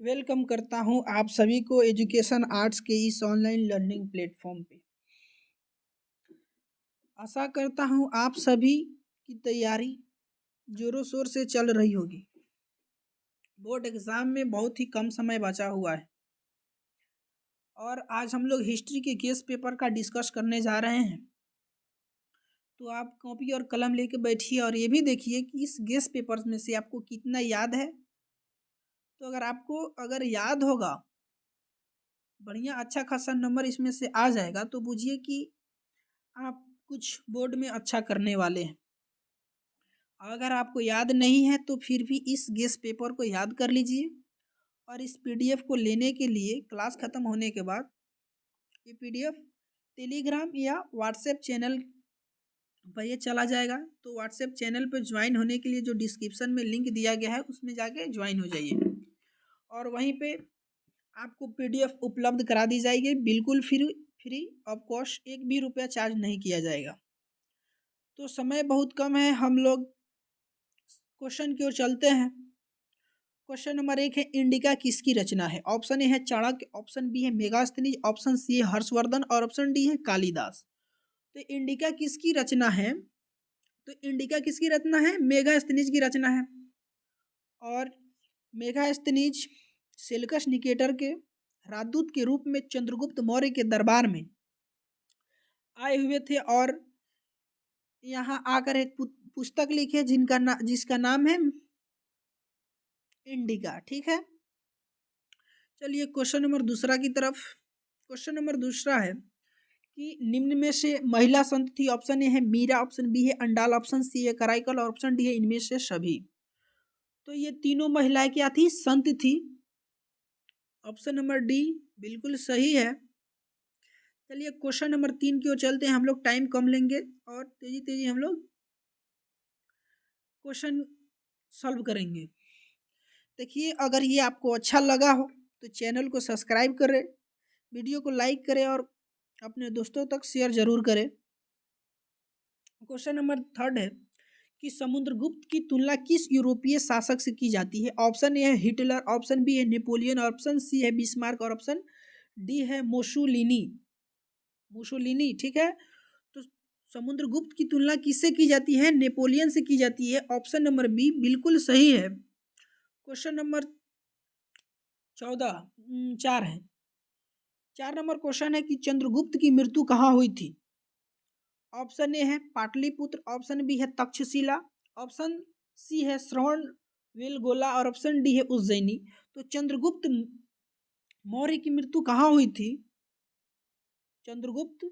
Welcome करता हूं आप सभी को एजुकेशन आर्ट्स के इस ऑनलाइन लर्निंग प्लेटफॉर्म पे। आशा करता हूं आप सभी की तैयारी जोरों शोर से चल रही होगी। बोर्ड एग्जाम में बहुत ही कम समय बचा हुआ है और आज हम लोग हिस्ट्री के गेस पेपर का डिस्कस करने जा रहे हैं। तो आप कॉपी और कलम लेके बैठिए और ये भी देखिए कि इस गेस पेपर में से आपको कितना याद है। तो अगर याद होगा, बढ़िया अच्छा खासा नंबर इसमें से आ जाएगा, तो बुझिए कि आप कुछ बोर्ड में अच्छा करने वाले हैं। अगर आपको याद नहीं है तो फिर भी इस गेस पेपर को याद कर लीजिए और इस पीडीएफ को लेने के लिए क्लास ख़त्म होने के बाद ये पीडीएफ टेलीग्राम या व्हाट्सएप चैनल पर ये चला जाएगा। तो व्हाट्सएप चैनल पर ज्वाइन होने के लिए जो डिस्क्रिप्शन में लिंक दिया गया है उसमें जाके ज्वाइन हो जाइए और वहीं पे आपको पीडीएफ उपलब्ध करा दी जाएगी, बिल्कुल फ्री ऑफ कॉस्ट, एक भी रुपया चार्ज नहीं किया जाएगा। तो समय बहुत कम है, हम लोग क्वेश्चन की ओर चलते हैं। क्वेश्चन नंबर 1 है, इंडिका किसकी रचना है? ऑप्शन ए है चाणक्य, ऑप्शन बी है मेगास्थनीज, ऑप्शन सी है हर्षवर्धन और ऑप्शन डी है कालिदास। तो इंडिका किसकी रचना है? तो इंडिका किसकी रचना है? मेगास्थनीज की रचना है। और मेगास्थनीज सेल्यूकस निकेटर के राजदूत के रूप में चंद्रगुप्त मौर्य के दरबार में आए हुए थे और यहाँ आकर एक पुस्तक लिखे जिसका नाम है इंडिका। ठीक है, चलिए क्वेश्चन नंबर दूसरा की तरफ। क्वेश्चन नंबर दूसरा है कि निम्न में से महिला संत थी। ऑप्शन ए है मीरा, ऑप्शन बी है अंडाल, ऑप्शन सी है कराइकल और ऑप्शन डी है इनमें से सभी। तो ये तीनों महिलाएं क्या थी? संत थी। ऑप्शन नंबर डी बिल्कुल सही है। चलिए क्वेश्चन नंबर 3 की ओर चलते हैं। हम लोग टाइम कम लेंगे और तेजी तेजी हम लोग क्वेश्चन सॉल्व करेंगे। देखिए, अगर ये आपको अच्छा लगा हो तो चैनल को सब्सक्राइब करें, वीडियो को लाइक करें और अपने दोस्तों तक शेयर जरूर करें। क्वेश्चन नंबर 3 है कि समुद्रगुप्त की तुलना किस यूरोपीय शासक से की जाती है? ऑप्शन ए है हिटलर, ऑप्शन बी है नेपोलियन, ऑप्शन सी है बिस्मार्क और ऑप्शन डी है मुसोलिनी। ठीक है, तो समुद्रगुप्त की तुलना किससे की जाती है? नेपोलियन से की जाती है। ऑप्शन नंबर बी बिल्कुल सही है। क्वेश्चन नंबर 4 है। 4 नंबर क्वेश्चन है कि चंद्रगुप्त की मृत्यु कहाँ हुई थी? ऑप्शन ए है पाटलिपुत्र, ऑप्शन बी है तक्षशिला, ऑप्शन सी है श्रवण बेलगोला और ऑप्शन डी है उज्जैनी। तो चंद्रगुप्त मौर्य की मृत्यु कहाँ हुई थी? चंद्रगुप्त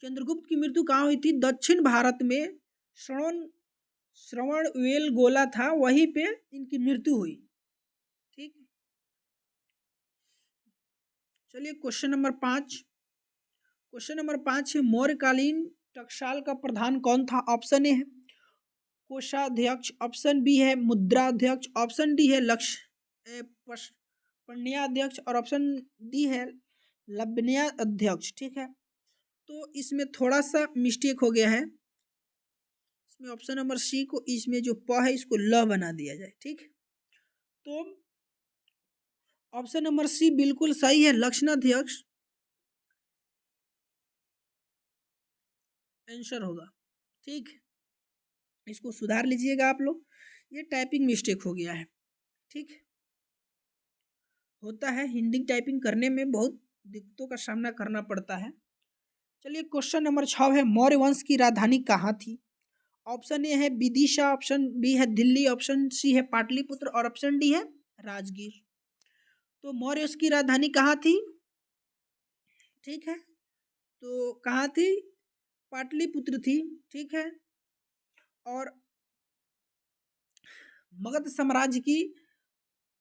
चंद्रगुप्त की मृत्यु कहाँ हुई थी? दक्षिण भारत में श्रवण श्रवण बेलगोला था, वहीं पे इनकी मृत्यु हुई। ठीक, चलिए क्वेश्चन नंबर 5। क्वेश्चन नंबर 5 है, मौर्यकालीन टकसाल का प्रधान कौन था? ऑप्शन ए है कोषाध्यक्ष, ऑप्शन बी है मुद्राध्यक्ष, ऑप्शन डी है पण्याध्यक्ष और ऑप्शन डी है लबनिया अध्यक्ष। ठीक है, तो इसमें थोड़ा सा मिस्टेक हो गया है। इसमें ऑप्शन नंबर सी को, इसमें जो प है इसको ल बना दिया जाए। ठीक, तो ऑप्शन नंबर सी बिल्कुल सही है, लक्षणाध्यक्ष आंसर होगा। ठीक, इसको सुधार लीजिएगा आप लोग, ये टाइपिंग मिस्टेक हो गया है। ठीक, होता है, हिंदी टाइपिंग करने में बहुत दिक्कतों का सामना करना पड़ता है। चलिए क्वेश्चन नंबर 6 है, मौर्य वंश की राजधानी कहाँ थी? ऑप्शन ए है विदिशा, ऑप्शन बी है दिल्ली, ऑप्शन सी है पाटलिपुत्र और ऑप्शन डी है राजगीर। तो मौर्य की राजधानी कहाँ थी? ठीक है, तो कहाँ थी? पाटलिपुत्र थी। ठीक है, और मगध साम्राज्य की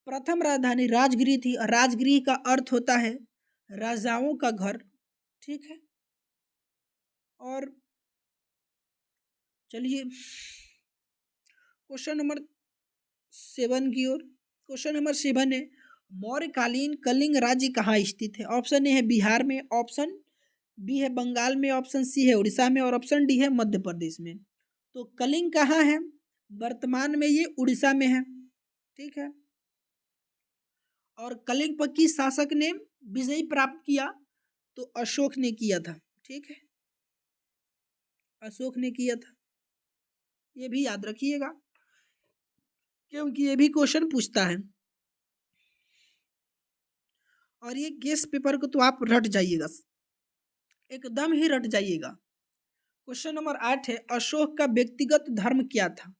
प्रथम राजधानी राजगिरी थी और राजगिरी का अर्थ होता है राजाओं का घर। ठीक है, और चलिए क्वेश्चन नंबर 7 की ओर। क्वेश्चन नंबर 7 है, मौर्यकालीन कलिंग राज्य कहाँ स्थित है? ऑप्शन ए है बिहार में, ऑप्शन बी है बंगाल में, ऑप्शन सी है उड़ीसा में और ऑप्शन डी है मध्य प्रदेश में। तो कलिंग कहाँ है? वर्तमान में ये उड़ीसा में है। ठीक है, और कलिंग पर किस शासक ने विजय प्राप्त किया? तो अशोक ने किया था। ठीक है, अशोक ने किया था, ये भी याद रखिएगा क्योंकि ये भी क्वेश्चन पूछता है। और ये गेस पेपर को तो आप रट जाइएगा, एकदम ही रट जाइएगा। क्वेश्चन नंबर 8 है, अशोक का व्यक्तिगत धर्म क्या था?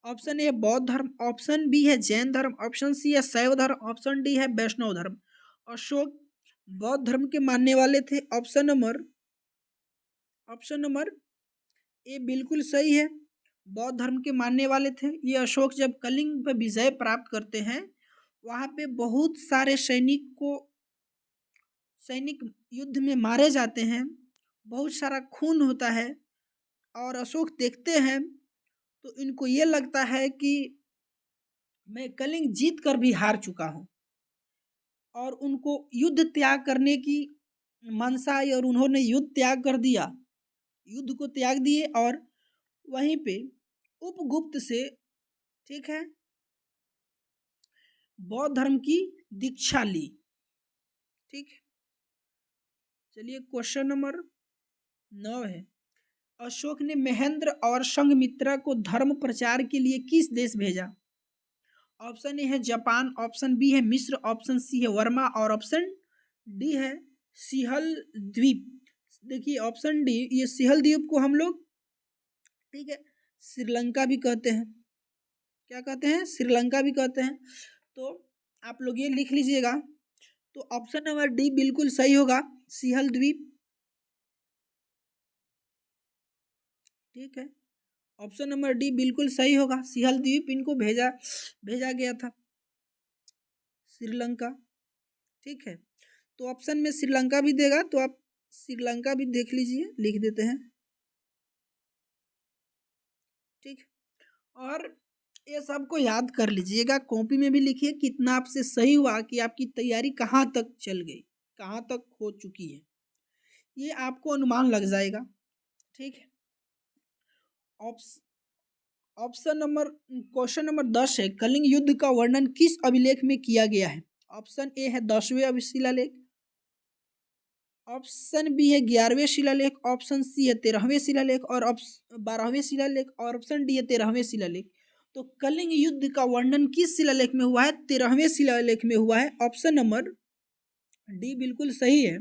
ऑप्शन ए बौद्ध धर्म, ऑप्शन बी है जैन धर्म, ऑप्शन सी है शैव धर्म, ऑप्शन डी है वैष्णव धर्म। अशोक बौद्ध धर्म के मानने वाले थे। ऑप्शन नंबर ए बिल्कुल सही है, बौद्ध धर्म के मानने वाले थे। ये अशोक जब कलिंग पर विजय प्राप्त करते हैं, वहां पे बहुत सारे सैनिक युद्ध में मारे जाते हैं, बहुत सारा खून होता है, और अशोक देखते हैं तो इनको ये लगता है कि मैं कलिंग जीत कर भी हार चुका हूँ, और उनको युद्ध त्याग करने की मनसा आई और उन्होंने युद्ध त्याग कर दिया, युद्ध को त्याग दिए और वहीं पे उपगुप्त से, ठीक है, बौद्ध धर्म की दीक्षा ली। ठीक है, चलिए क्वेश्चन नंबर 9 है, अशोक ने महेंद्र और संघमित्रा को धर्म प्रचार के लिए किस देश भेजा? ऑप्शन ए है जापान, ऑप्शन बी है मिस्र, ऑप्शन सी है वर्मा और ऑप्शन डी है सिहल द्वीप। देखिए ऑप्शन डी, ये सिहल द्वीप को हम लोग, ठीक है, श्रीलंका भी कहते हैं। क्या कहते हैं? श्रीलंका भी कहते हैं। तो आप लोग ये लिख लीजिएगा। तो ऑप्शन नंबर डी बिल्कुल सही होगा, सिहल द्वीप। ठीक है, ऑप्शन नंबर डी बिल्कुल सही होगा, सिहल द्वीप इनको भेजा गया था, श्रीलंका। ठीक है, तो ऑप्शन में श्रीलंका भी देगा तो आप श्रीलंका भी देख लीजिए, लिख देते हैं। ठीक, और ये सबको याद कर लीजिएगा, कॉपी में भी लिखिए कितना आपसे सही हुआ, कि आपकी तैयारी कहाँ तक चल गई, कहाँ तक हो चुकी है, ये आपको अनुमान लग जाएगा। ठीक है, ऑप्शन नंबर क्वेश्चन नंबर 10 है, कलिंग युद्ध का वर्णन किस अभिलेख में किया गया है? ऑप्शन ए है 10वें शिलालेख, ऑप्शन बी है 11वें शिलालेख, ऑप्शन सी है 13वें शिलालेख और 12वें शिलालेख, और ऑप्शन डी है 13वें शिलालेख। तो कलिंग युद्ध का वर्णन किस शिलालेख में हुआ है? 13वें शिलालेख में हुआ है। ऑप्शन नंबर डी बिल्कुल सही है।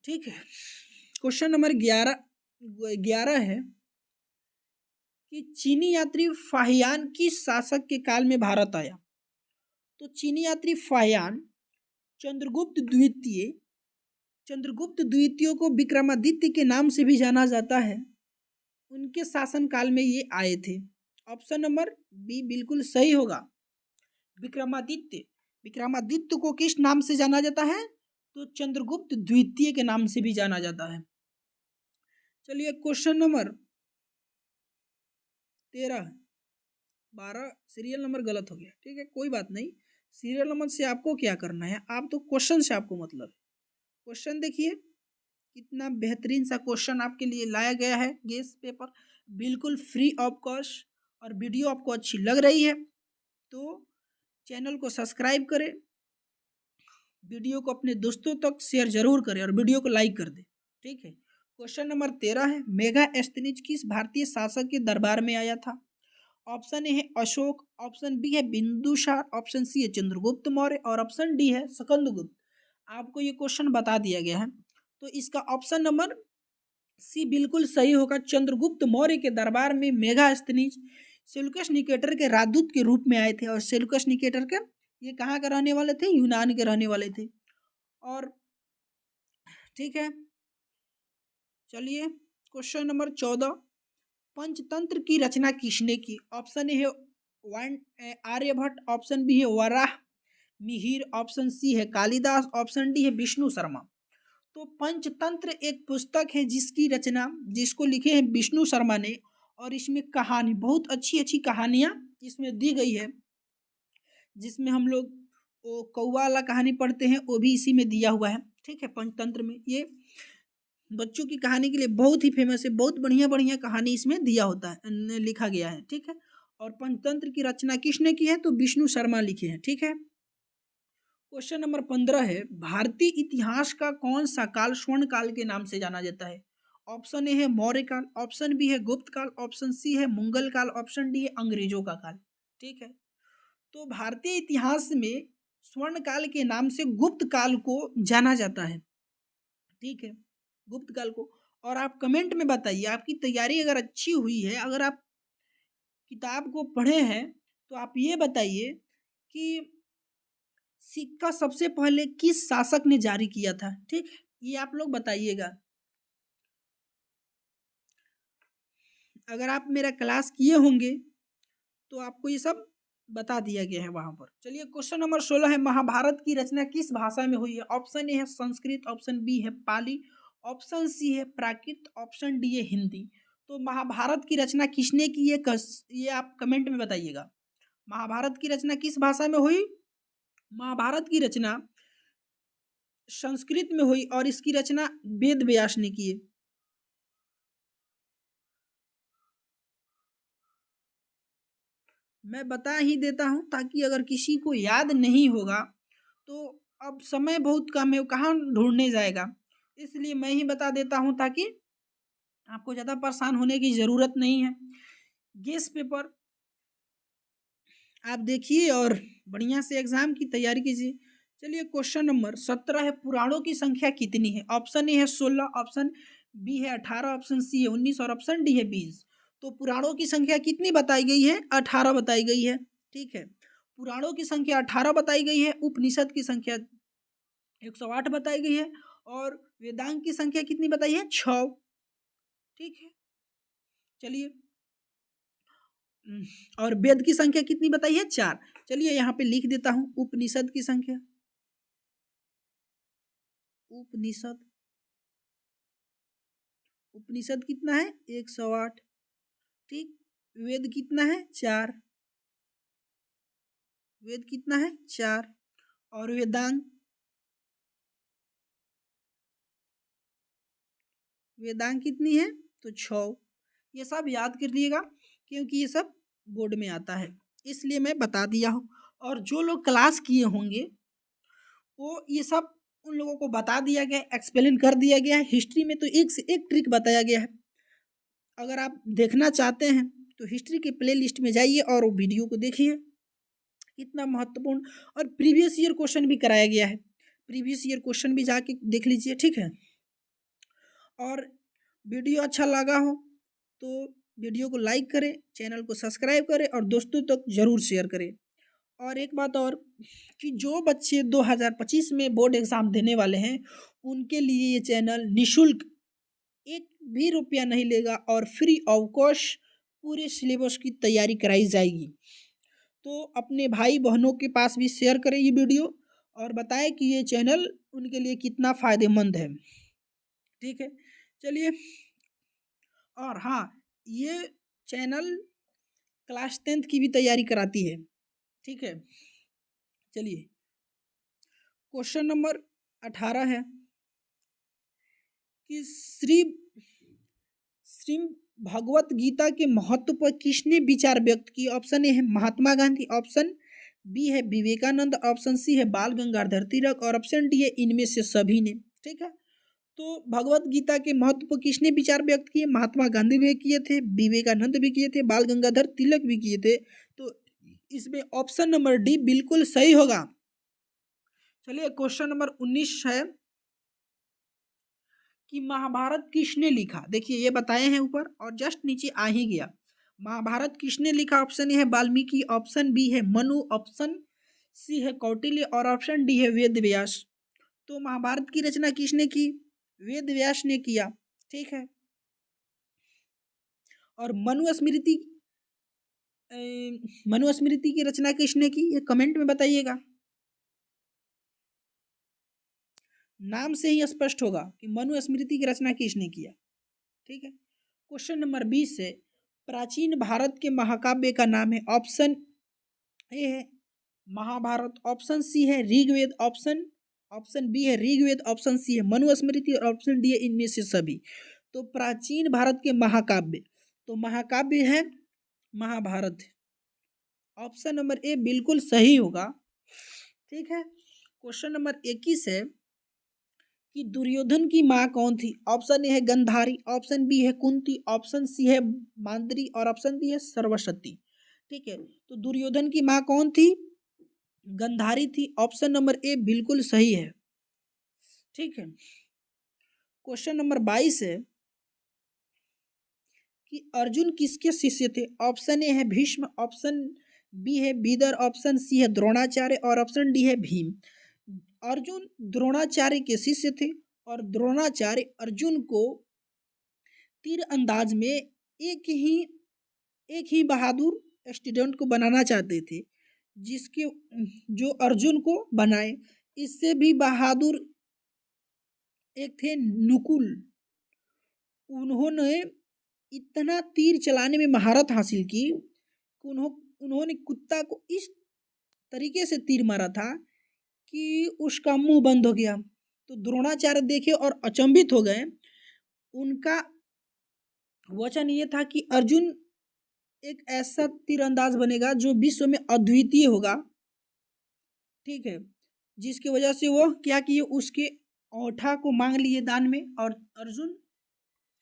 ठीक है, क्वेश्चन नंबर 11 है कि चीनी यात्री फाहियान किस शासक के काल में भारत आया? तो चीनी यात्री फाहियान चंद्रगुप्त द्वितीय को विक्रमादित्य के नाम से भी जाना जाता है, उनके शासनकाल में ये आए थे। ऑप्शन नंबर बी बिल्कुल सही होगा, विक्रमादित्य को किस नाम से जाना जाता है? तो चंद्रगुप्त द्वितीय के नाम से भी जाना जाता है। चलिए क्वेश्चन नंबर 13, 12 सीरियल नंबर गलत हो गया। ठीक है, कोई बात नहीं, सीरियल नंबर से आपको क्या करना है, आप तो क्वेश्चन से आपको मतलब है। क्वेश्चन देखिए कितना बेहतरीन सा क्वेश्चन आपके लिए लाया गया है, गेस पेपर बिल्कुल फ्री ऑफ कॉस्ट। और वीडियो आपको अच्छी लग रही है तो चैनल को सब्सक्राइब करें, वीडियो को अपने दोस्तों तक शेयर जरूर करें और वीडियो को लाइक कर दें। ठीक है, क्वेश्चन नंबर 13 है, मेगास्थनीज किस भारतीय शासक के दरबार में आया था? ऑप्शन ए है अशोक, ऑप्शन बी है बिंदुसार, ऑप्शन सी है चंद्रगुप्त मौर्य और ऑप्शन डी है स्कंदगुप्त। आपको ये क्वेश्चन बता दिया गया है, तो इसका ऑप्शन नंबर सी बिल्कुल सही होगा। चंद्रगुप्त मौर्य के दरबार में मेगास्थनीज सेल्यूकस निकेटर के राजदूत के रूप में आए थे, और सेल्यूकस निकेटर के ये कहाँ के रहने वाले थे? यूनान के रहने वाले थे। और ठीक है, चलिए क्वेश्चन नंबर 14, पंचतंत्र की रचना किसने की? ऑप्शन ए है आर्यभट्ट, ऑप्शन बी है वराह मिहिर, ऑप्शन सी है कालिदास, ऑप्शन डी है विष्णु शर्मा। तो पंचतंत्र एक पुस्तक है जिसको लिखे हैं विष्णु शर्मा ने, और इसमें कहानी बहुत अच्छी अच्छी कहानियाँ इसमें दी गई है, जिसमें हम लोग वो कौवा वाला कहानी पढ़ते हैं, वो भी इसी में दिया हुआ है। ठीक है, पंचतंत्र में ये बच्चों की कहानी के लिए बहुत ही फेमस है, बहुत बढ़िया बढ़िया कहानी इसमें दिया होता है, लिखा गया है। ठीक है, और पंचतंत्र की रचना किसने की है? तो विष्णु शर्मा लिखे हैं। ठीक है। क्वेश्चन नंबर 15 है, भारतीय इतिहास का कौन सा काल स्वर्ण काल के नाम से जाना जाता है? ऑप्शन ए है मौर्य काल, ऑप्शन बी है गुप्त काल, ऑप्शन सी है मुगल काल, ऑप्शन डी है अंग्रेजों का काल। ठीक है। तो भारतीय इतिहास में स्वर्ण काल के नाम से गुप्त काल को जाना जाता है। ठीक है, गुप्त काल को। और आप कमेंट में बताइए, आपकी तैयारी अगर अच्छी हुई है, अगर आप किताब को पढ़े हैं, तो आप ये बताइए कि सिक्का सबसे पहले किस शासक ने जारी किया था? ठीक है, ये आप लोग बताइएगा। अगर आप मेरा क्लास किए होंगे तो आपको ये सब बता दिया गया है वहां पर। चलिए क्वेश्चन नंबर 16 है, महाभारत की रचना किस भाषा में हुई है? ऑप्शन ए है संस्कृत, ऑप्शन बी है पाली, ऑप्शन सी है प्राकृत, ऑप्शन डी है हिंदी। तो महाभारत की रचना किसने की है? ये आप कमेंट में बताइएगा। महाभारत की रचना किस भाषा में हुई? महाभारत की रचना संस्कृत में हुई और इसकी रचना वेद व्यास ने की है। मैं बता ही देता हूँ ताकि अगर किसी को याद नहीं होगा तो अब समय बहुत कम है, वो कहाँ ढूंढने जाएगा, इसलिए मैं ही बता देता हूँ ताकि आपको ज़्यादा परेशान होने की ज़रूरत नहीं है। गेस पेपर आप देखिए और बढ़िया से एग्जाम की तैयारी कीजिए। चलिए क्वेश्चन नंबर 17 है, पुराणों की संख्या कितनी है? ऑप्शन ए है 16, ऑप्शन बी है 18, ऑप्शन सी है 19 और ऑप्शन डी है 20। तो पुराणों की संख्या कितनी बताई गई है? 18 बताई गई है। ठीक है, पुराणों की संख्या 18 बताई गई है। उपनिषद की संख्या 108 बताई गई है और वेदांग की संख्या कितनी बताई है? 6। ठीक है, चलिए और वेद की संख्या कितनी बताई है? 4। चलिए यहाँ पे लिख देता हूँ उपनिषद की संख्या। उपनिषद उपनिषद कितना है? 108। ठीक, वेद कितना है? 4। वेद कितना है? 4। और वेदांग, वेदांग कितनी है? तो 6। ये सब याद कर लिएगा क्योंकि ये सब बोर्ड में आता है, इसलिए मैं बता दिया हूँ। और जो लोग क्लास किए होंगे वो ये सब उन लोगों को बता दिया गया, एक्सप्लेन कर दिया गया है। हिस्ट्री में तो एक से एक ट्रिक बताया गया है। अगर आप देखना चाहते हैं तो हिस्ट्री के प्ले लिस्ट में जाइए और वो वीडियो को देखिए, कितना महत्वपूर्ण और प्रीवियस ईयर क्वेश्चन भी कराया गया है। प्रीवियस ईयर क्वेश्चन भी जाके देख लीजिए। ठीक है, और वीडियो अच्छा लगा हो तो वीडियो को लाइक करें, चैनल को सब्सक्राइब करें और दोस्तों तक ज़रूर शेयर करें। और एक बात और कि जो बच्चे 2025 में बोर्ड एग्ज़ाम देने वाले हैं उनके लिए ये चैनल निःशुल्क, एक भी रुपया नहीं लेगा और फ्री ऑफ कॉस्ट पूरे सिलेबस की तैयारी कराई जाएगी। तो अपने भाई बहनों के पास भी शेयर करें ये वीडियो और बताएं कि ये चैनल उनके लिए कितना फ़ायदेमंद है। ठीक है, चलिए। और हाँ, ये चैनल क्लास 10th की भी तैयारी कराती है। ठीक है, चलिए क्वेश्चन नंबर 18 है कि श्री श्री भगवत गीता के महत्व पर किसने विचार व्यक्त किए? ऑप्शन ए है महात्मा गांधी, ऑप्शन बी है विवेकानंद, ऑप्शन सी है बाल गंगाधर तिलक और ऑप्शन डी है इनमें से सभी ने। ठीक है, तो भगवत गीता के महत्व पर किसने विचार व्यक्त किए? महात्मा गांधी भी किए थे, विवेकानंद भी किए थे, बाल गंगाधर तिलक भी किए थे। तो इसमें ऑप्शन नंबर डी बिल्कुल सही होगा। चलिए क्वेश्चन नंबर 19 है कि महाभारत किसने लिखा? देखिए ये बताए हैं ऊपर और जस्ट नीचे आ ही गया। महाभारत किसने लिखा? ऑप्शन ए है वाल्मीकि, ऑप्शन बी है मनु, ऑप्शन सी है कौटिल्य और ऑप्शन डी है वेद व्यास। तो महाभारत की रचना किसने की? वेद व्यास ने किया। ठीक है, और मनुस्मृति की रचना किसने की? ये कमेंट में बताइएगा। नाम से ही स्पष्ट होगा कि मनुस्मृति की रचना किसने किया। ठीक है, क्वेश्चन नंबर 20 है, प्राचीन भारत के महाकाव्य का नाम है। ऑप्शन ए है महाभारत, ऑप्शन सी है ऋग्वेद, ऑप्शन बी है ऋग्वेद, ऑप्शन सी है मनुस्मृति और ऑप्शन डी है इनमें से सभी। तो प्राचीन भारत के महाकाव्य, तो महाकाव्य है महाभारत। ऑप्शन नंबर ए बिल्कुल सही होगा। ठीक है, क्वेश्चन नंबर 21 है कि दुर्योधन की माँ कौन थी? ऑप्शन ए है गंधारी, ऑप्शन बी है कुंती, ऑप्शन सी है मांद्री और ऑप्शन डी है सरस्वती। ठीक है, तो दुर्योधन की माँ कौन थी? गंधारी थी। ऑप्शन नंबर ए बिल्कुल सही है। ठीक है, क्वेश्चन नंबर 22 है कि अर्जुन किसके शिष्य थे? ऑप्शन ए है भीष्म, ऑप्शन बी है विदर, ऑप्शन सी है द्रोणाचार्य और ऑप्शन डी है भीम। अर्जुन द्रोणाचार्य के शिष्य थे और द्रोणाचार्य अर्जुन को तीर अंदाज में एक ही बहादुर स्टूडेंट को बनाना चाहते थे, जिसके जो अर्जुन को बनाए। इससे भी बहादुर एक थे नुकुल। उन्होंने इतना तीर चलाने में महारत हासिल की कि उन्होंने कुत्ता को इस तरीके से तीर मारा था कि उसका मुंह बंद हो गया। तो द्रोणाचार्य देखे और अचंभित हो गए। उनका वचन ये था कि अर्जुन एक ऐसा तीरंदाज बनेगा जो विश्व में अद्वितीय होगा। ठीक है, जिसकी वजह से वो क्या किए, उसके औंठा को मांग लिए दान में और अर्जुन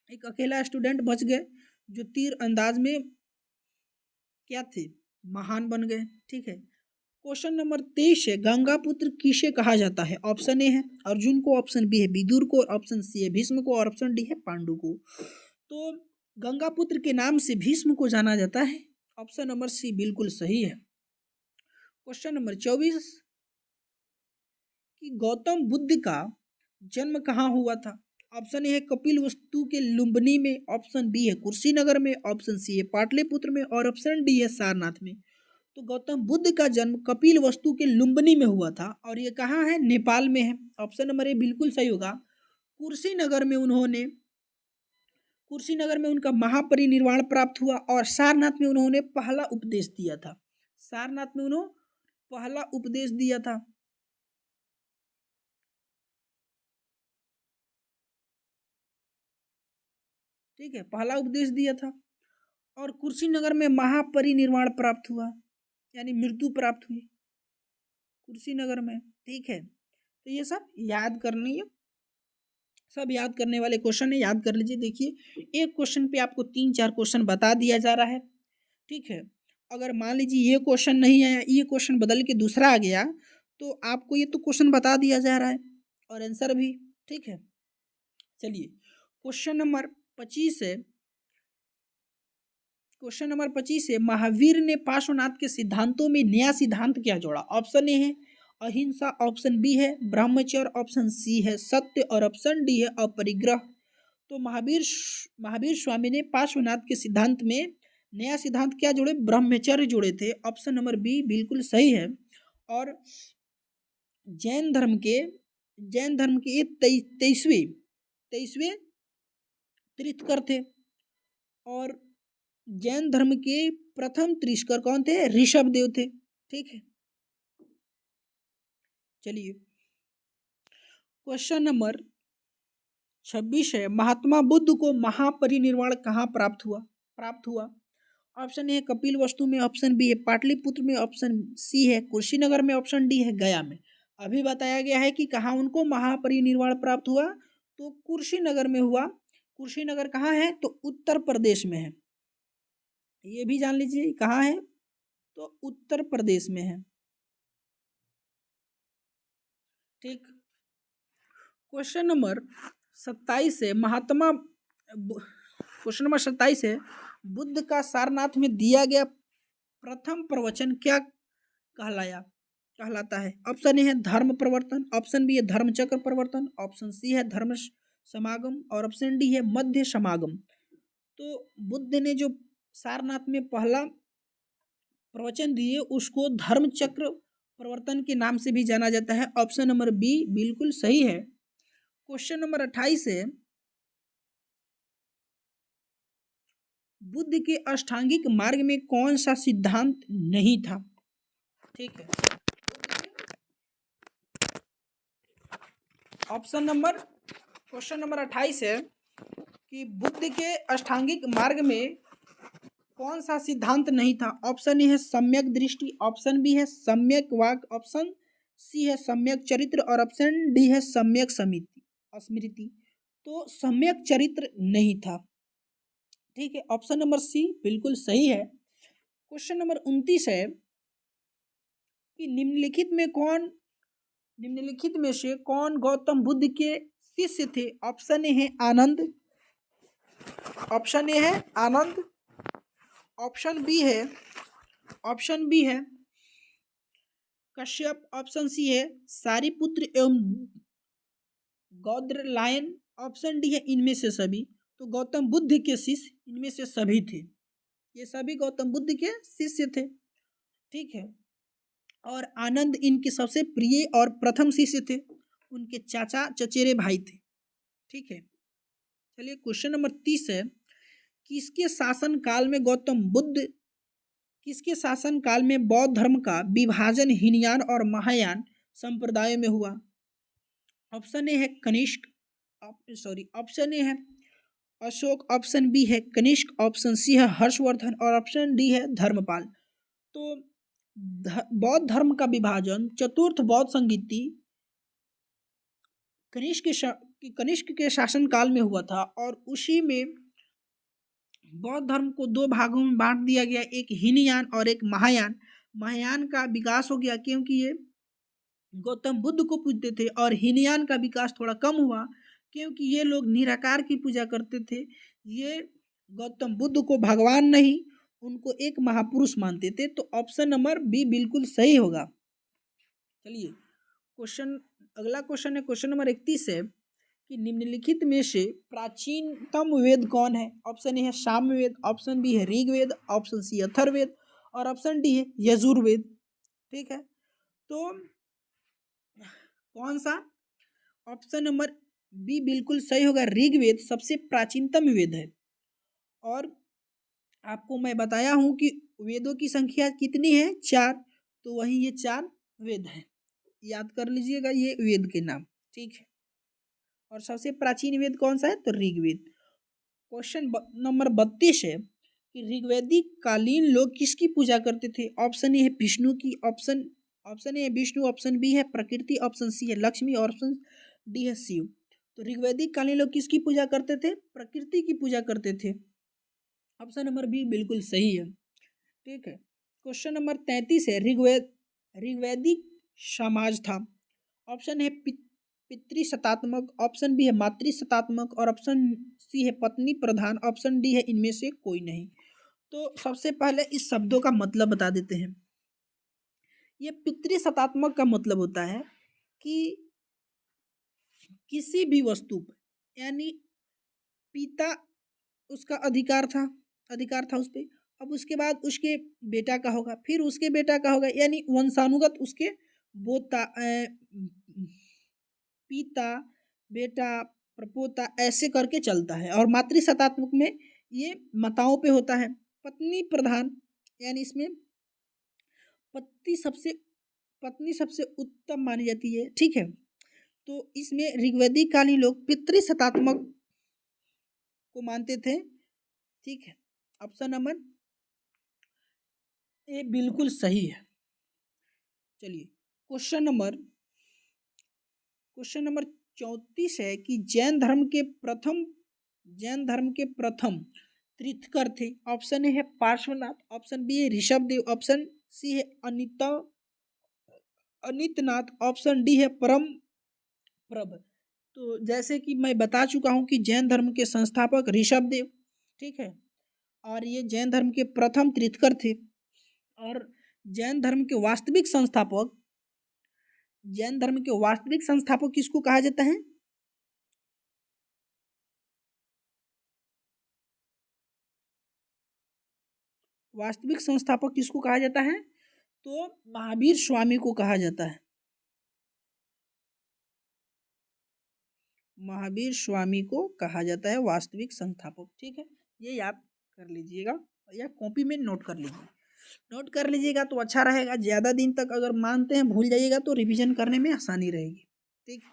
एक अकेला स्टूडेंट बच गए जो तीर अंदाज में क्या थे, महान बन गए। ठीक है, क्वेश्चन नंबर 23 है गंगा पुत्र किसे कहा जाता है? ऑप्शन ए है अर्जुन को, ऑप्शन बी है विदुर को, ऑप्शन सी है भीष्म को और ऑप्शन डी है पांडु को। तो गंगा पुत्र के नाम से भीष्म को जाना जाता है। ऑप्शन नंबर सी बिल्कुल सही है। क्वेश्चन नंबर 24 कि गौतम बुद्ध का जन्म कहाँ हुआ था? ऑप्शन ए है कपिल वस्तु के लुम्बिनी में, ऑप्शन बी है कुर्सीनगर में, ऑप्शन सी है पाटलिपुत्र में और ऑप्शन डी है सारनाथ में। तो गौतम बुद्ध का जन्म कपिल वस्तु के लुम्बिनी में हुआ था और ये कहाँ है? नेपाल में है। ऑप्शन नंबर ए बिल्कुल सही होगा। कुर्सीनगर में उनका महापरिनिर्वाण प्राप्त हुआ और सारनाथ में उन्होंने पहला उपदेश दिया था। सारनाथ में उन्होंने पहला उपदेश दिया था। ठीक है, पहला उपदेश दिया था और कुर्सीनगर में महापरिनिर्वाण प्राप्त हुआ, यानी मृत्यु प्राप्त हुई कुर्सीनगर में। ठीक है, तो ये सब याद करनी है, सब याद करने वाले क्वेश्चन है, याद कर लीजिए। देखिए एक क्वेश्चन पे आपको 3-4 क्वेश्चन बता दिया जा रहा है। ठीक है, अगर मान लीजिए ये क्वेश्चन नहीं आया, ये क्वेश्चन बदल के दूसरा आ गया, तो आपको ये तो क्वेश्चन बता दिया जा रहा है और आंसर भी। ठीक है, चलिए क्वेश्चन नंबर 25 है। क्वेश्चन नंबर 25 है महावीर ने पार्श्वनाथ के सिद्धांतों में नया सिद्धांत क्या जोड़ा? ऑप्शन ए है अहिंसा, ऑप्शन बी है ब्रह्मचर्य, ऑप्शन सी है सत्य और ऑप्शन डी है अपरिग्रह। तो महावीर स्वामी ने पार्श्वनाथ के सिद्धांत में नया सिद्धांत क्या जोड़े? ब्रह्मचर्य जोड़े थे। ऑप्शन नंबर बी बिल्कुल सही है। और जैन धर्म के ये 23वें तीर्थकर थे और जैन धर्म के प्रथम तीर्थकर कौन थे? ऋषभ देव थे। ठीक है, चलिए क्वेश्चन नंबर 26 है महात्मा बुद्ध को महापरिनिर्वाण कहाँ प्राप्त हुआ? ऑप्शन ए है कपिल वस्तु में, ऑप्शन बी है पाटलिपुत्र में, ऑप्शन सी है कुर्सीनगर में, ऑप्शन डी है गया में। अभी बताया गया है कि कहाँ उनको महापरिनिर्वाण प्राप्त हुआ, तो कुर्सीनगर में हुआ। कुर्सीनगर कहाँ है? तो उत्तर प्रदेश में है। ये भी जान लीजिए कहाँ है, तो उत्तर प्रदेश में है। ठीक, क्वेश्चन नंबर 27 है क्वेश्चन नंबर 27 है बुद्ध का सारनाथ में दिया गया प्रथम प्रवचन क्या कहलाता है? ऑप्शन ए है धर्म प्रवर्तन, ऑप्शन बी है धर्म चक्र प्रवर्तन, ऑप्शन सी है धर्म समागम और ऑप्शन डी है मध्य समागम। तो बुद्ध ने जो सारनाथ में पहला प्रवचन दिए उसको धर्म चक्र प्रवर्तन के नाम से भी जाना जाता है। ऑप्शन नंबर बी बिल्कुल सही है। क्वेश्चन नंबर 28 है बुद्ध के अष्टांगिक मार्ग में कौन सा सिद्धांत नहीं था? ठीक है, क्वेश्चन नंबर 28 है कि बुद्ध के अष्टांगिक मार्ग में कौन सा सिद्धांत नहीं था? ऑप्शन ए है सम्यक दृष्टि, ऑप्शन बी है सम्यक वाक, ऑप्शन सी है सम्यक चरित्र और ऑप्शन डी है सम्यक समिति स्मृति। तो सम्यक चरित्र नहीं था। ठीक है, ऑप्शन नंबर सी बिल्कुल सही है। क्वेश्चन नंबर 29 है कि निम्नलिखित में से कौन गौतम बुद्ध के शिष्य थे? ऑप्शन ए है आनंद, ऑप्शन ए है आनंद, ऑप्शन बी है कश्यप, ऑप्शन सी है सारिपुत्र एवं गौद्रलायन, ऑप्शन डी है इनमें से सभी। तो गौतम बुद्ध के शिष्य इनमें से सभी थे, ये सभी गौतम बुद्ध के शिष्य थे। ठीक है, और आनंद इनके सबसे प्रिय और प्रथम शिष्य थे, उनके चाचा चचेरे भाई थे। ठीक है, चलिए क्वेश्चन नंबर 30 है किसके शासन काल में किसके शासन काल में बौद्ध धर्म का विभाजन हीनयान और महायान संप्रदायों में हुआ? ऑप्शन ए है कनिष्क, ऑप्शन ए है अशोक, ऑप्शन बी है कनिष्क, ऑप्शन सी है हर्षवर्धन और ऑप्शन डी है धर्मपाल। तो बौद्ध धर्म का विभाजन चतुर्थ बौद्ध संगीति कनिष्क के शासन काल में हुआ था और उसी में बौद्ध धर्म को दो भागों में बांट दिया गया, एक हीनयान और एक महायान। महायान का विकास हो गया क्योंकि ये गौतम बुद्ध को पूजते थे और हीनयान का विकास थोड़ा कम हुआ क्योंकि ये लोग निराकार की पूजा करते थे। ये गौतम बुद्ध को भगवान नहीं, उनको एक महापुरुष मानते थे। तो ऑप्शन नंबर बी बिल्कुल सही होगा। चलिए अगला क्वेश्चन है क्वेश्चन नंबर 31 है कि निम्नलिखित में से प्राचीनतम वेद कौन है? ऑप्शन ए है सामवेद, ऑप्शन बी है ऋग्वेद, ऑप्शन सी अथर्ववेद और ऑप्शन डी है यजुर्वेद। ठीक है, तो कौन सा? ऑप्शन नंबर बी बिल्कुल सही होगा, ऋग्वेद सबसे प्राचीनतम वेद है। और आपको मैं बताया हूं कि वेदों की संख्या कितनी है? 4। तो वही ये 4 वेद हैं, याद कर लीजिएगा ये वेद के नाम। ठीक है, और सबसे प्राचीन वेद कौन सा है? तो ऋग्वेद। क्वेश्चन नंबर 32 है कि ऋग्वैदिक कालीन लोग किसकी पूजा करते थे? ऑप्शन ए है विष्णु की, ऑप्शन ए है विष्णु, ऑप्शन बी है प्रकृति, ऑप्शन सी है लक्ष्मी और ऑप्शन डी है शिव। तो ऋग्वैदिक कालीन लोग किसकी पूजा करते थे? प्रकृति की पूजा करते थे। ऑप्शन नंबर बी बिल्कुल सही है। ठीक है, क्वेश्चन नंबर 33 है ऋग्वैदिक समाज था। ऑप्शन है पितृसत्तात्मक, ऑप्शन बी है मातृसत्तात्मक और ऑप्शन सी है पत्नी प्रधान, ऑप्शन डी है इनमें से कोई नहीं। तो सबसे पहले इस शब्दों का मतलब बता देते हैं। ये पितृसत्तात्मक का मतलब होता है कि किसी भी वस्तु पर यानी पिता उसका अधिकार था उस पर, अब उसके बाद उसके बेटा का होगा, फिर उसके बेटा का होगा, यानी वंशानुगत उसके पिता बेटा प्रपोता ऐसे करके चलता है। और मातृसत्तात्मक में ये माताओं पे होता है। पत्नी प्रधान यानी इसमें पत्नी सबसे उत्तम मानी जाती है। ठीक है, तो इसमें ऋग्वैदिक कालीन लोग पितृसत्तात्मक को मानते थे। ठीक है, ऑप्शन नंबर ए बिल्कुल सही है। चलिए क्वेश्चन नंबर 34 है कि जैन धर्म के प्रथम तीर्थकर थे। ऑप्शन ए है पार्श्वनाथ, ऑप्शन बी है ऋषभदेव, ऑप्शन सी है अनितनाथ, ऑप्शन डी है परम प्रभ। तो जैसे कि मैं बता चुका हूं कि जैन धर्म के संस्थापक ऋषभदेव, ठीक है, और ये जैन धर्म के प्रथम तीर्थकर थे। और जैन धर्म के वास्तविक संस्थापक किसको कहा जाता है? वास्तविक संस्थापक किसको कहा जाता है? तो महावीर स्वामी को कहा जाता है। महावीर स्वामी को कहा जाता है वास्तविक संस्थापक। ठीक है, ये याद कर लीजिएगा या कॉपी में नोट कर लीजिएगा तो अच्छा रहेगा। ज़्यादा दिन तक अगर मानते हैं भूल जाइएगा तो रिवीजन करने में आसानी रहेगी। ठीक,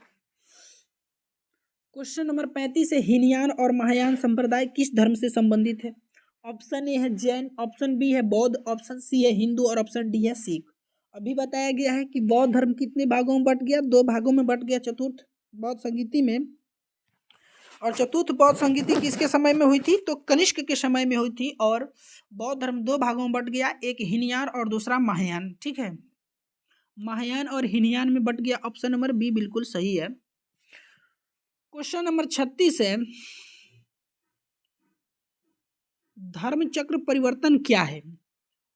क्वेश्चन नंबर 35 है हीनयान और महायान संप्रदाय किस धर्म से संबंधित है? ऑप्शन ए है जैन, ऑप्शन बी है बौद्ध, ऑप्शन सी है हिंदू और ऑप्शन डी है सिख। अभी बताया गया है कि बौद्ध धर्म कितने भागों में बट गया, 2 भागों में बट गया चतुर्थ बौद्ध संगीति में। और चतुर्थ बौद्ध संगीति किसके समय में हुई थी, तो कनिष्क के समय में हुई थी। और बौद्ध धर्म 2 भागों में बट गया, एक हीनयान और दूसरा महायान। ठीक है, महायान और हीनयान में बट गया। ऑप्शन नंबर बी बिल्कुल सही है। क्वेश्चन नंबर 36 है, धर्म चक्र परिवर्तन क्या है।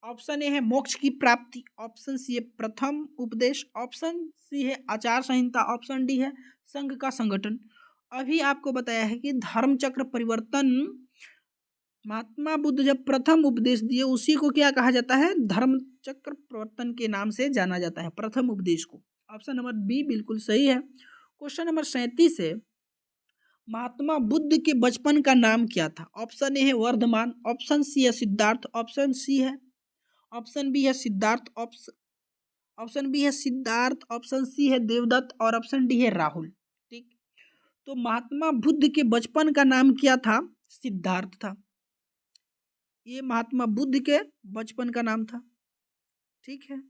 ऑप्शन ए है मोक्ष की प्राप्ति, ऑप्शन सी है प्रथम उपदेश, ऑप्शन सी है आचार संहिता, ऑप्शन डी है संघ का संगठन। अभी आपको बताया है कि धर्म चक्र परिवर्तन महात्मा बुद्ध जब प्रथम उपदेश दिए उसी को क्या कहा जाता है, धर्म चक्र परिवर्तन के नाम से जाना जाता है, प्रथम उपदेश को। ऑप्शन नंबर बी बिल्कुल सही है। क्वेश्चन नंबर 37 है, महात्मा बुद्ध के बचपन का नाम क्या था। ऑप्शन ए है वर्धमान, ऑप्शन सी है सिद्धार्थ, ऑप्शन सी है ऑप्शन बी है सिद्धार्थ, ऑप्शन बी है सिद्धार्थ, ऑप्शन सी है देवदत्त और ऑप्शन डी है राहुल। ठीक, तो महात्मा बुद्ध के बचपन का नाम क्या था, सिद्धार्थ था। ये महात्मा बुद्ध के बचपन का नाम था। ठीक है,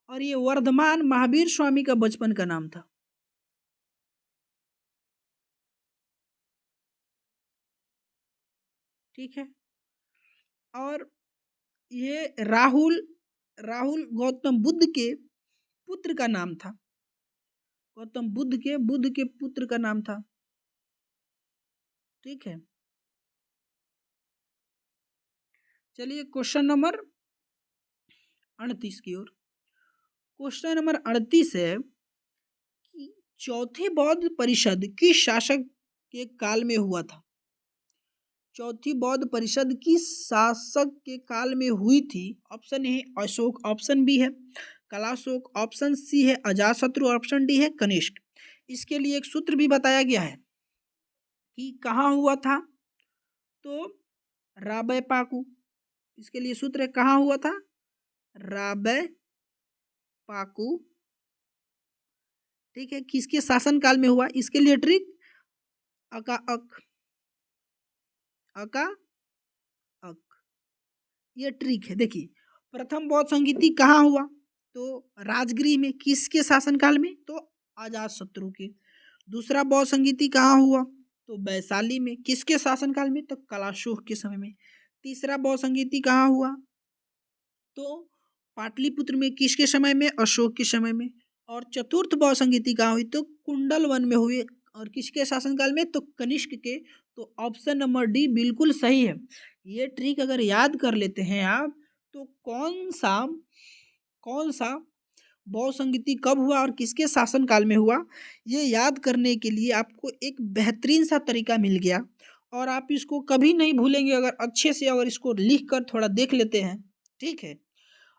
और ये वर्धमान महावीर स्वामी का बचपन का नाम था। ठीक है, और ये राहुल गौतम बुद्ध के पुत्र का नाम था। गौतम बुद्ध के पुत्र का नाम था। ठीक है, चलिए क्वेश्चन नंबर 38 की ओर। क्वेश्चन नंबर 38 है कि चौथे बौद्ध परिषद किस शासक के काल में हुआ था। चौथी बौद्ध परिषद किस शासक के काल में हुई थी। ऑप्शन ए है अशोक, ऑप्शन बी है कलाशोक, ऑप्शन सी है अजातशत्रु, ऑप्शन डी है कनिष्क। इसके लिए एक सूत्र भी बताया गया है कि कहाँ हुआ था, तो राबे पाकू। इसके लिए सूत्र है कहाँ हुआ था, राबे पाकू। ठीक है, किसके शासन काल में हुआ, इसके लिए ट्रिक अका अक, ये ट्रिक है। देखिए, प्रथम बौद्ध संगीति कहाँ हुआ, तो राजगृह में, किसके शासन काल में, तो अजात शत्रु के। दूसरा बौद्ध संगीति कहाँ हुआ, तो वैशाली में, किसके शासन काल में, तो कलाशोक के समय में। तीसरा बौद्ध संगीति कहाँ हुआ, तो पाटलिपुत्र में, किसके समय में, अशोक के समय में। और चतुर्थ बौद्ध संगीति कहाँ हुई, तो कुंडल वन में हुई, और किसके शासनकाल में, तो कनिष्क के। तो ऑप्शन नंबर डी बिल्कुल सही है। ये ट्रिक अगर याद कर लेते हैं आप, तो कौन सा बौद्ध संगीति कब हुआ और किसके शासनकाल में हुआ, ये याद करने के लिए आपको एक बेहतरीन सा तरीका मिल गया। और आप इसको कभी नहीं भूलेंगे अगर अच्छे से अगर इसको लिख कर थोड़ा देख लेते हैं। ठीक है,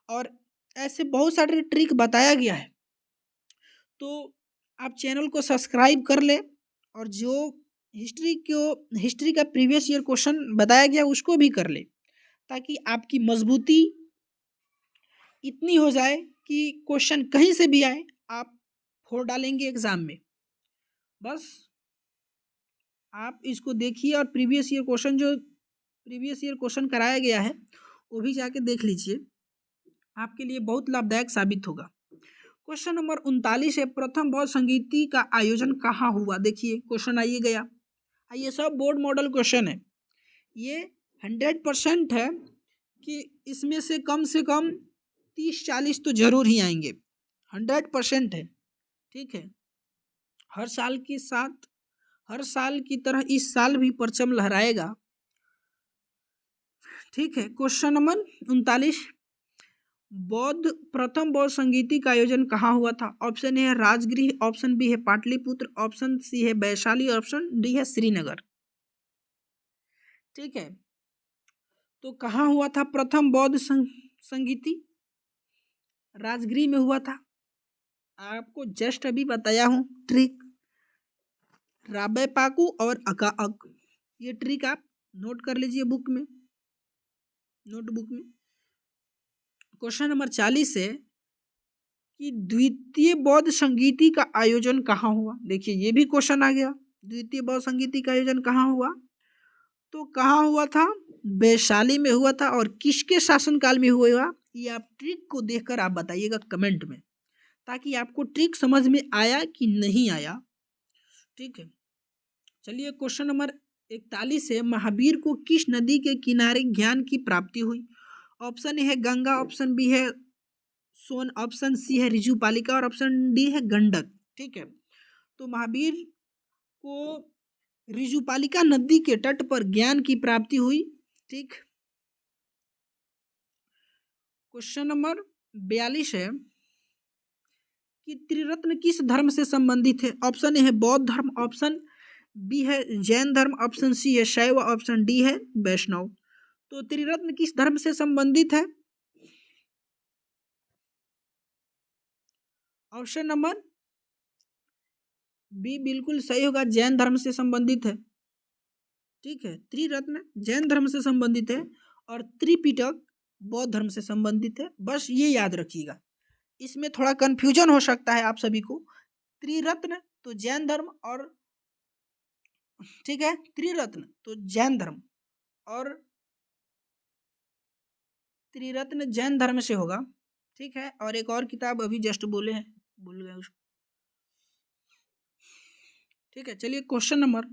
और ऐसे बहुत सारे ट्रिक बताया गया है, तो आप चैनल को सब्सक्राइब कर लें। और जो हिस्ट्री का प्रीवियस ईयर क्वेश्चन बताया गया उसको भी कर ले, ताकि आपकी मजबूती इतनी हो जाए कि क्वेश्चन कहीं से भी आए आप फोड़ डालेंगे एग्जाम में। बस आप इसको देखिए, और प्रीवियस ईयर क्वेश्चन कराया गया है वो भी जाके देख लीजिए, आपके लिए बहुत लाभदायक साबित होगा। क्वेश्चन नंबर 39 है, प्रथम बौद्ध संगीति का आयोजन कहाँ हुआ। देखिए क्वेश्चन आइए गया, ये सब बोर्ड मॉडल क्वेश्चन है। ये 100% है कि इसमें से कम 30-40 तो जरूर ही आएंगे, 100% है। ठीक है, हर साल की तरह इस साल भी परचम लहराएगा। ठीक है, क्वेश्चन नंबर 39, प्रथम बौद्ध संगीति का आयोजन कहाँ हुआ था। ऑप्शन ए है राजगृह, ऑप्शन बी है पाटलिपुत्र, ऑप्शन सी है वैशाली, ऑप्शन डी है श्रीनगर। ठीक है, तो कहाँ हुआ था प्रथम बौद्ध संगीति, राजगृह में हुआ था। आपको जस्ट अभी बताया हूँ ट्रिक, राबे पाकू और अका अक। ये ट्रिक आप नोट कर लीजिए नोटबुक में। क्वेश्चन नंबर 40 है कि द्वितीय बौद्ध संगीति का आयोजन कहाँ हुआ। देखिए ये भी क्वेश्चन आ गया, द्वितीय बौद्ध संगीति का आयोजन कहाँ हुआ, तो कहाँ हुआ था? वैशाली में हुआ था। और किसके शासनकाल में हुआ? ये आप ट्रिक को देखकर आप बताइएगा कमेंट में, ताकि आपको ट्रिक समझ में आया कि नहीं आया। ठीक है, चलिए क्वेश्चन नंबर 41 है, महावीर को किस नदी के किनारे ज्ञान की प्राप्ति हुई? ऑप्शन ए है गंगा, ऑप्शन बी है सोन, ऑप्शन सी है ऋजुपालिका और ऑप्शन डी है गंडक। ठीक है, तो महावीर को ऋजुपालिका नदी के तट पर ज्ञान की प्राप्ति हुई। ठीक, क्वेश्चन नंबर 42 है कि त्रिरत्न किस धर्म से संबंधित है? ऑप्शन ए है बौद्ध धर्म, ऑप्शन बी है जैन धर्म, ऑप्शन सी है शैव, ऑप्शन डी है वैष्णव। तो त्रिरत्न किस धर्म से संबंधित है? ऑप्शन नंबर बी बिल्कुल सही होगा, जैन धर्म से संबंधित है। ठीक है, त्रिरत्न जैन धर्म से संबंधित है और त्रिपिटक बौद्ध धर्म से संबंधित है। बस ये याद रखिएगा, इसमें थोड़ा कंफ्यूजन हो सकता है आप सभी को। त्रिरत्न तो जैन धर्म और, ठीक है, त्रिरत्न तो जैन धर्म और त्रिरत्न जैन धर्म से होगा। ठीक है, और एक और किताब अभी जस्ट बोले हैं, भूल गए उसको। ठीक है, चलिए क्वेश्चन नंबर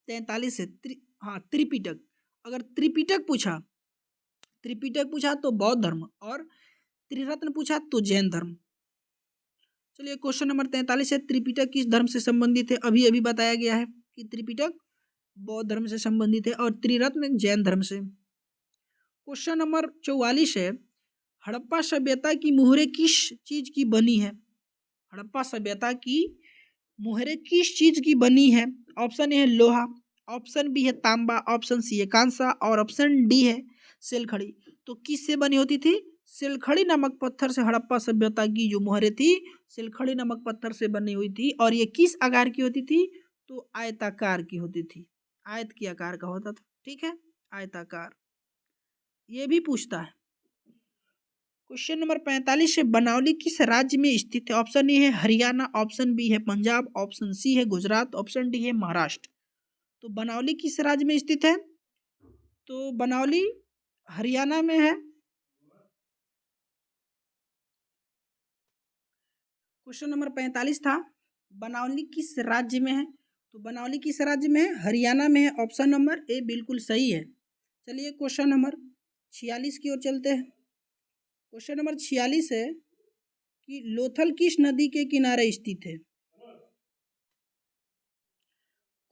43 है हाँ त्रिपिटक। अगर त्रिपिटक पूछा तो बौद्ध धर्म और त्रिरत्न पूछा तो जैन धर्म। चलिए क्वेश्चन नंबर 43 है, त्रिपिटक किस धर्म से संबंधित है? अभी अभी बताया गया है कि त्रिपिटक बौद्ध धर्म से संबंधित है और त्रिरत्न जैन धर्म से। क्वेश्चन नंबर 44 है, हड़प्पा सभ्यता की मुहरें किस चीज की बनी है? हड़प्पा सभ्यता की मुहरें किस चीज की बनी है? ऑप्शन ए है लोहा, ऑप्शन बी है तांबा, ऑप्शन सी है कांसा और ऑप्शन डी है सिलखड़ी। तो किस से बनी होती थी? सिलखड़ी नामक पत्थर से हड़प्पा सभ्यता की जो मुहरें थी सिलखड़ी नामक पत्थर से बनी हुई थी। और ये किस आकार की होती थी? तो आयताकार की होती थी, आयत के आकार का होता था। ठीक है, आयताकार। ये भी पूछता है। क्वेश्चन नंबर 45 है, बनावली किस राज्य में स्थित है? ऑप्शन ए है हरियाणा, ऑप्शन बी है पंजाब, ऑप्शन सी है गुजरात, ऑप्शन डी है महाराष्ट्र। तो बनावली किस राज्य में स्थित है? तो बनावली हरियाणा में है। क्वेश्चन नंबर 45 था, बनावली किस राज्य में है? तो बनावली किस राज्य में है? हरियाणा में है। ऑप्शन नंबर ए बिल्कुल सही है। चलिए क्वेश्चन नंबर 46 की ओर चलते हैं। क्वेश्चन नंबर 46 है कि लोथल किस नदी के किनारे स्थित है?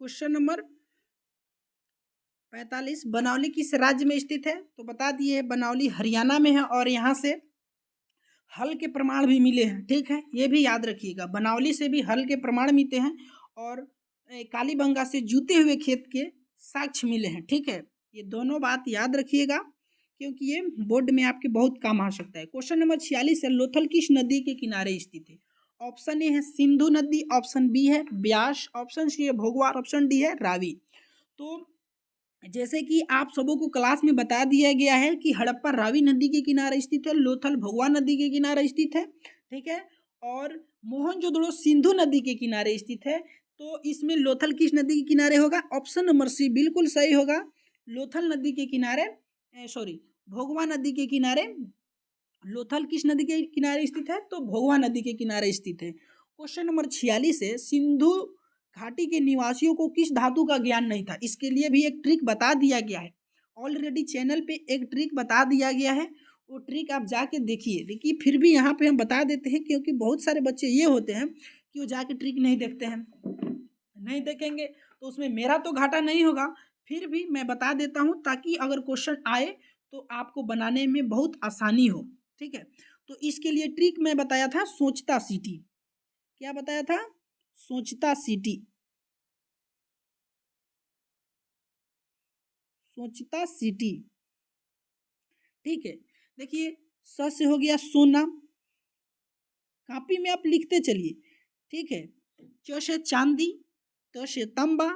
क्वेश्चन नंबर 45, बनावली किस राज्य में स्थित है? तो बता दिए बनावली हरियाणा में है और यहाँ से हल के प्रमाण भी मिले हैं। ठीक है, ये भी याद रखिएगा, बनावली से भी हल के प्रमाण मिलते हैं और कालीबंगा से जूते हुए खेत के साक्ष्य मिले हैं। ठीक है, ये दोनों बात याद रखिएगा क्योंकि ये बोर्ड में आपके बहुत काम आ सकता है। क्वेश्चन नंबर 46 है, लोथल किस नदी के किनारे स्थित है? ऑप्शन ए है सिंधु नदी, ऑप्शन बी है ब्यास, ऑप्शन सी है भोगवार, ऑप्शन डी है रावी। तो जैसे कि आप सबों को क्लास में बता दिया गया है कि हड़प्पा रावी नदी के किनारे स्थित है, लोथल भगवा नदी के किनारे स्थित है। ठीक है, और मोहनजोदड़ो सिंधु नदी के किनारे स्थित है। तो इसमें लोथल किस नदी के किनारे होगा? ऑप्शन नंबर सी बिल्कुल सही होगा, लोथल नदी के किनारे, सॉरी भोगवा नदी के किनारे। लोथल किस नदी के किनारे स्थित है? तो भोगवा नदी के किनारे स्थित है। क्वेश्चन नंबर 46 है, सिंधु घाटी के निवासियों को किस धातु का ज्ञान नहीं था? इसके लिए भी एक ट्रिक बता दिया गया है, ऑलरेडी चैनल पे एक ट्रिक बता दिया गया है, वो ट्रिक आप जाके देखिए। देखिए फिर भी यहाँ पे हम बता देते हैं क्योंकि बहुत सारे बच्चे ये होते हैं कि वो जाके ट्रिक नहीं देखते हैं, नहीं देखेंगे तो उसमें मेरा तो घाटा नहीं होगा, फिर भी मैं बता देता हूँ ताकि अगर क्वेश्चन आए तो आपको बनाने में बहुत आसानी हो। ठीक है, तो इसके लिए ट्रिक मैं बताया था सोचता सीटी। क्या बताया था? सोचता सीटी, सोचता सीटी। ठीक है, देखिए स से हो गया सोना, कॉपी में आप लिखते चलिए। ठीक है, च से चांदी, त से तांबा,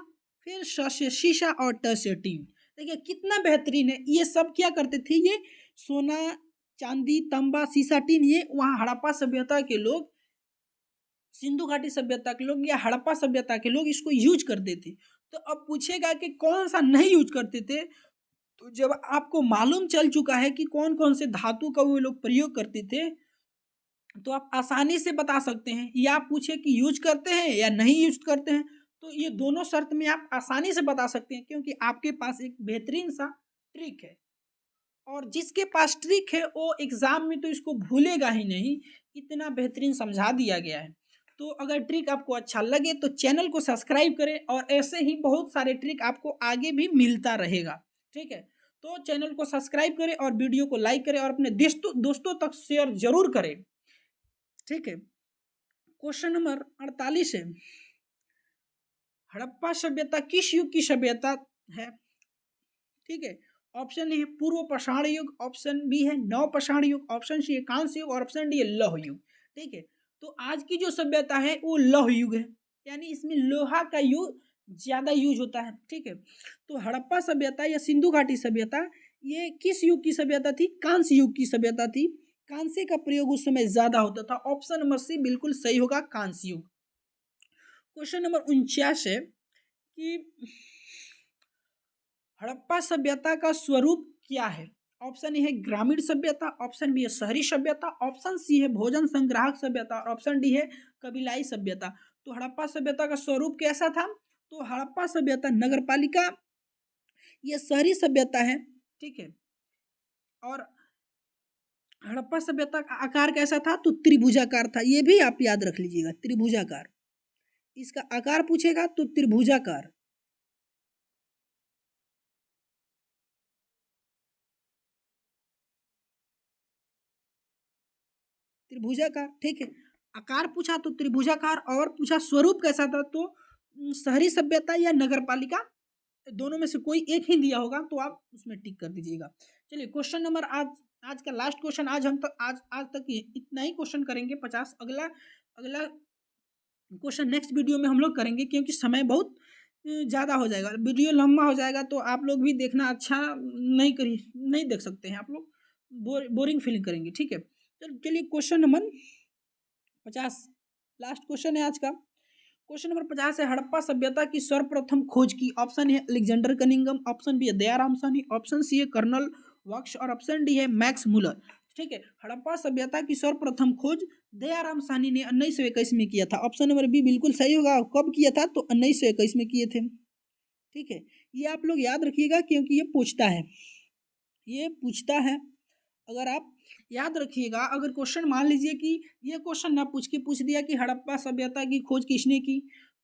फिर श से शीशा और ट से टीन। देखिए कितना बेहतरीन है। ये सब क्या करते थे? ये सोना, चांदी, तांबा, शीशा, टीन, ये वहाँ हड़प्पा सभ्यता के लोग, सिंधु घाटी सभ्यता के लोग या हड़प्पा सभ्यता के लोग इसको यूज करते थे। तो अब पूछेगा कि कौन सा नहीं यूज करते थे। तो जब आपको मालूम चल चुका है कि कौन कौन से धातु का वो लोग प्रयोग करते थे, तो आप आसानी से बता सकते हैं। या आप पूछे कि यूज करते हैं या नहीं यूज करते हैं, तो ये दोनों शर्त में आप आसानी से बता सकते हैं, क्योंकि आपके पास एक बेहतरीन सा ट्रिक है। और जिसके पास ट्रिक है वो एग्जाम में तो इसको भूलेगा ही नहीं, इतना बेहतरीन समझा दिया गया है। तो अगर ट्रिक आपको अच्छा लगे तो चैनल को सब्सक्राइब करें, और ऐसे ही बहुत सारे ट्रिक आपको आगे भी मिलता रहेगा। ठीक है, तो चैनल को सब्सक्राइब करें और वीडियो को लाइक करें और अपने दोस्तों तक शेयर जरूर करें। ठीक है, क्वेश्चन नंबर 48 है, हड़प्पा सभ्यता किस युग की सभ्यता है? ठीक है, ऑप्शन ए है पूर्व पाषाण युग, ऑप्शन बी है नव पाषाण युग, ऑप्शन सी है कांस्य युग और ऑप्शन डी है लौह युग। ठीक है, तो आज की जो सभ्यता है वो लौह युग है, यानी इसमें लोहा का युग ज्यादा यूज होता है। ठीक है, तो हड़प्पा सभ्यता या सिंधु घाटी सभ्यता ये किस युग की सभ्यता थी? कांस्य युग की सभ्यता थी। कांसे का प्रयोग उस समय ज्यादा होता था। ऑप्शन नंबर सी बिल्कुल सही होगा, कांस्य युग। क्वेश्चन नंबर 49 है कि हड़प्पा सभ्यता का स्वरूप क्या है? ऑप्शन ए है ग्रामीण सभ्यता, ऑप्शन बी है शहरी सभ्यता, ऑप्शन सी है भोजन संग्राहक सभ्यता और ऑप्शन डी है कबीलाई सभ्यता। तो हड़प्पा सभ्यता का स्वरूप कैसा था? तो हड़प्पा सभ्यता नगरपालिका ये शहरी सभ्यता है। ठीक है, और हड़प्पा सभ्यता का आकार कैसा था? तो त्रिभुजाकार था। ये भी आप याद रख लीजिएगा, त्रिभुजाकार। इसका आकार पूछेगा तो त्रिभुजाकार। त्रिभुजाकार। ठीक है, आकार पूछा तो त्रिभुजाकार, और पूछा स्वरूप कैसा था तो शहरी सभ्यता या नगरपालिका, दोनों में से कोई एक ही दिया होगा तो आप उसमें टिक कर दीजिएगा। चलिए क्वेश्चन नंबर आज आज का लास्ट क्वेश्चन, आज हम तक आज तक इतना ही क्वेश्चन करेंगे 50। अगला अगला क्वेश्चन नेक्स्ट वीडियो में हम लोग करेंगे, क्योंकि समय बहुत ज़्यादा हो जाएगा, वीडियो लंबा हो जाएगा तो आप लोग भी देखना अच्छा नहीं देख सकते हैं आप लोग, बोरिंग फीलिंग करेंगे। ठीक है, चलिए क्वेश्चन नंबर 50 लास्ट क्वेश्चन है आज का। क्वेश्चन नंबर 50 है, हड़प्पा सभ्यता की सर्वप्रथम खोज की। ऑप्शन है अलेक्जेंडर कनिंगम, ऑप्शन बी है दयाराम साहनी, ऑप्शन सी है कर्नल वक्स और ऑप्शन डी है मैक्स मुलर। ठीक है, हड़प्पा सभ्यता की सर्वप्रथम खोज दयाराम साहनी ने 1921 में किया था। ऑप्शन नंबर बी बिल्कुल सही होगा। कब किया था? तो 1921 में किए थे। ठीक है, ये आप लोग याद रखिएगा, क्योंकि ये पूछता है। अगर आप याद रखिएगा, अगर क्वेश्चन मान लीजिए कि ये क्वेश्चन ना पूछ के पूछ दिया कि हड़प्पा सभ्यता की खोज किसने की,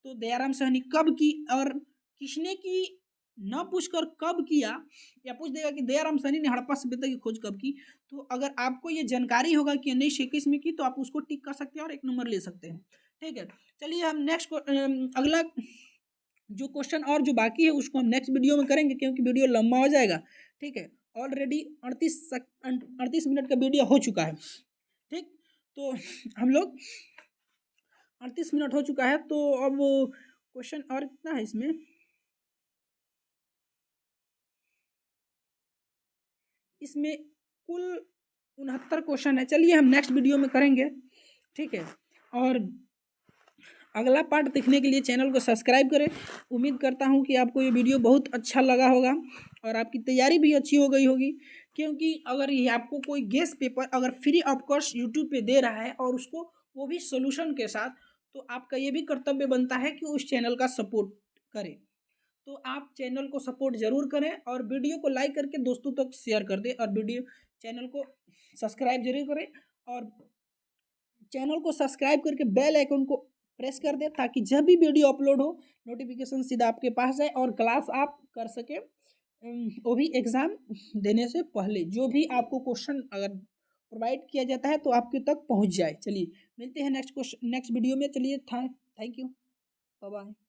तो दयाराम साहनी कब की, और किसने की न पूछकर कब किया, या पूछ देगा कि दयाराम साहनी ने हड़प्पा सभ्यता की खोज कब की, तो अगर आपको ये जानकारी होगा कि 1921 में की, तो आप उसको टिक कर सकते हैं और 1 नंबर ले सकते हैं। ठीक है, चलिए हम नेक्स्ट अगला जो क्वेश्चन और जो बाकी है उसको हम नेक्स्ट वीडियो में करेंगे, क्योंकि वीडियो लंबा हो जाएगा। ठीक है, ऑलरेडी 38 मिनट का वीडियो हो चुका है। ठीक, तो हम लोग 38 मिनट हो चुका है, तो अब क्वेश्चन और कितना है इसमें? इसमें कुल 69 क्वेश्चन है। चलिए हम नेक्स्ट वीडियो में करेंगे। ठीक है, और अगला पार्ट देखने के लिए चैनल को सब्सक्राइब करें। उम्मीद करता हूँ कि आपको ये वीडियो बहुत अच्छा लगा होगा और आपकी तैयारी भी अच्छी हो गई होगी, क्योंकि अगर ये आपको कोई गेस्ट पेपर अगर फ्री ऑफ कॉस्ट यूट्यूब पे दे रहा है और उसको वो भी सोल्यूशन के साथ, तो आपका ये भी कर्तव्य बनता है कि उस चैनल का सपोर्ट करें। तो आप चैनल को सपोर्ट जरूर करें और वीडियो को लाइक करके दोस्तों तक शेयर कर दें, और चैनल को सब्सक्राइब जरूर करें, और चैनल को सब्सक्राइब करके बेल आइकन को प्रेस कर दें, ताकि जब भी वीडियो अपलोड हो नोटिफिकेशन सीधा आपके पास जाए और क्लास आप कर सके, वो भी एग्ज़ाम देने से पहले जो भी आपको क्वेश्चन अगर प्रोवाइड किया जाता है तो आपके तक पहुंच जाए। चलिए मिलते हैं नेक्स्ट वीडियो में। चलिए थैंक यू, बाय बाय।